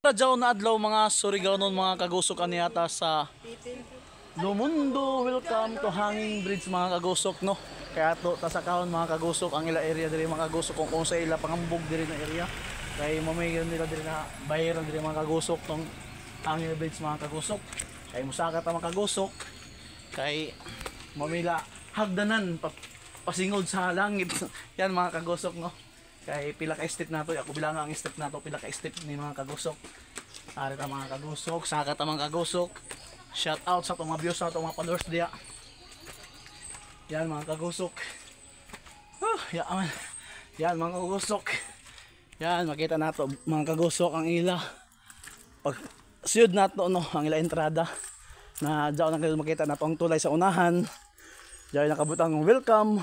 Radyaw na adlaw mga Surigao nun mga kagusok kaniyata sa Lumundo. Welcome to Hanging Bridge mga kagusok no. Kaya to tasakahon mga kagusok ang ila area diri mga kagusok kung sa ila pangambog diri na area. Kay mamayon nila diri na bayaran diri mga kagusok tong Hanging Bridge mga kagusok. Kay musaka ta mga kagusok kay mamila hagdanan pasingod sa langit. Yan mga kagusok no. Kay pila ka step nato, ako bilang ang step nato, pila ka step ni mga kagusok. Ari ta mga kagusok, saka ta mga kagusok. Shout out sa mga views sa mga followers diya. Yan mga kagusok. Yan, yan mga kagusok. Yan makita nato mga kagusok ang ila. Pag siyod nato no, ang ila entrada. Na diyan na makita nato ang tulay sa unahan. Diyan nakabutang welcome.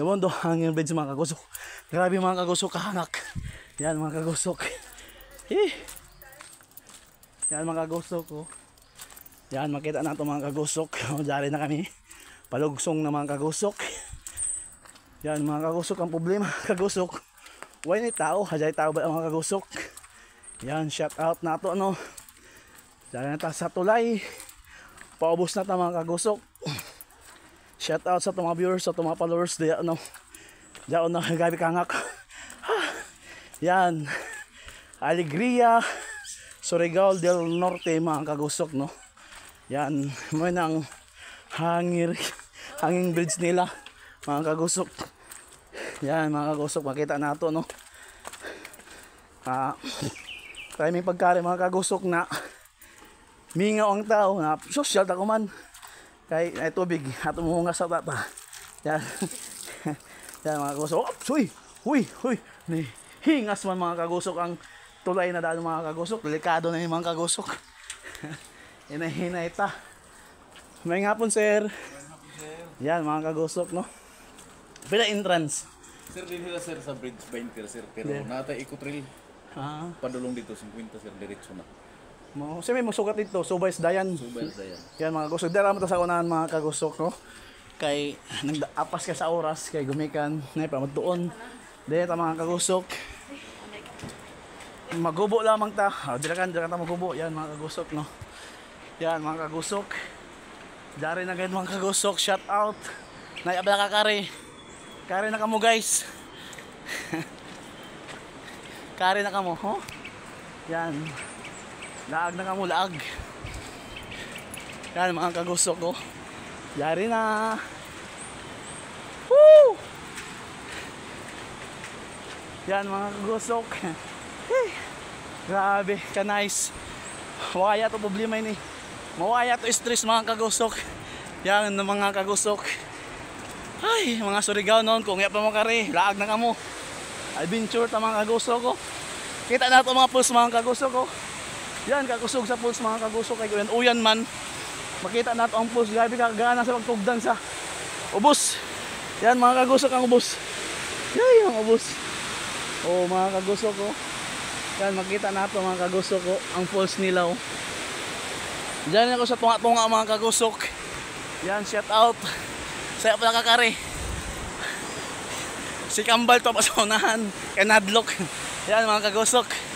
Lumundo Hanging Bridge mga kagusok. Grabe mga kagusok kahangak. Yan mga kagusok. Yan mga kagusok oh. Yan makita nato mga kagusok. Diyan na kami. Palugsong na mga kagusok. Yan mga kagusok ang problema kagusok. Why ni tao? Hajay tao ba mga kagusok? Yan shout out nato no. Diyan na ta sa tulay. Paubos na ta mga kagusok. Shout out sa mga viewers, sa mga followers diya no. Diyan na gabi kangak. Yan. Alegria Surigao del Norte mga kagusok no. Yan, mo nang hanging bridge nila mga kagusok. Yan mga kagusok makita nato no. Tayo may pagkari mga kagusok na mingaw ang tao na social ta kuman. Kay ay tubig ato muhungas sa tata. Yan. Yan mga kagusok. Huy. Ni hingas man mga kagusok ang tulay na daan mga kagusok. Delikado na yung mga kagusok. Hinay ta. May ngapon sir. Yan mga kagusok no. Pila entrance. Sir din sila sir sa bridge 20 sir pero nata ikotrail. Padulong dito 50 sir diretso na. Mo, may magsukat dito, Subays Dayan. Subays Dayan. Yan mga kagusok, dara mo ta sa unahan mga kagusok no. Kay nagdaapas ka sa oras kay gumikan nay pa magtuon. Dili ta mga kagusok. Magubo lamang ta. Dira kan ta magubo. Yan mga kagusok no. Yan mga kagusok. Dari na gayud mga kagusok, shout out. Nay abla ka kare. Kare na kamo guys. Kare na kamo, ho? Yan. Laag na kamo, laag. Yan mga kagusok ko. Yari na. Woo! Yan mga kagusok. Grabe, ka nice. Mawaya to problema ini. Mawaya to stress mga kagusok. Yan mga kagusok. Ay, mga Surigao noon, kung iya pa mo kare, laag na kamo. Adventure ta mga kagusok ko. Kita na to mga pulse mga kagusok ko. Yan kakusog sa pulse mga kagusok kay uyan man. Makita nato ang pulse, grabe ka gana sa pagtugdan sa ubos. Yan mga kagusok ang ubos. Yay, ang ubos. Oh mga kagusok ko. Yan makita nato mga kagusok ko ang pulse nila oh. Diyan ako sa tunga-tunga mga kagusok. Yan shout out. Saya pala kakare. Si Kambal to pasaunahan kay Nadlock. Yan mga kagusok.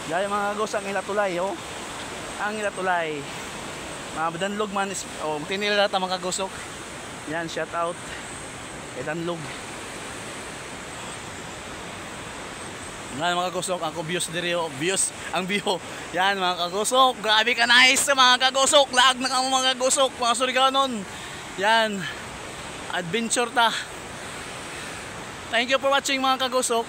Yan mga kagusok ang ilatulay oh. Ang ilatulay. Mga Danlog man oh, tinila ta mga kagusok. Yan shout out kay Danlog. Yan mga kagusok, ako views diri oh, views ang view. Yan mga kagusok, grabe ka nice mga kagusok. Laag na kamo mga kagusok, mga Surigao nun. Yan. Adventure ta. Thank you for watching mga kagusok.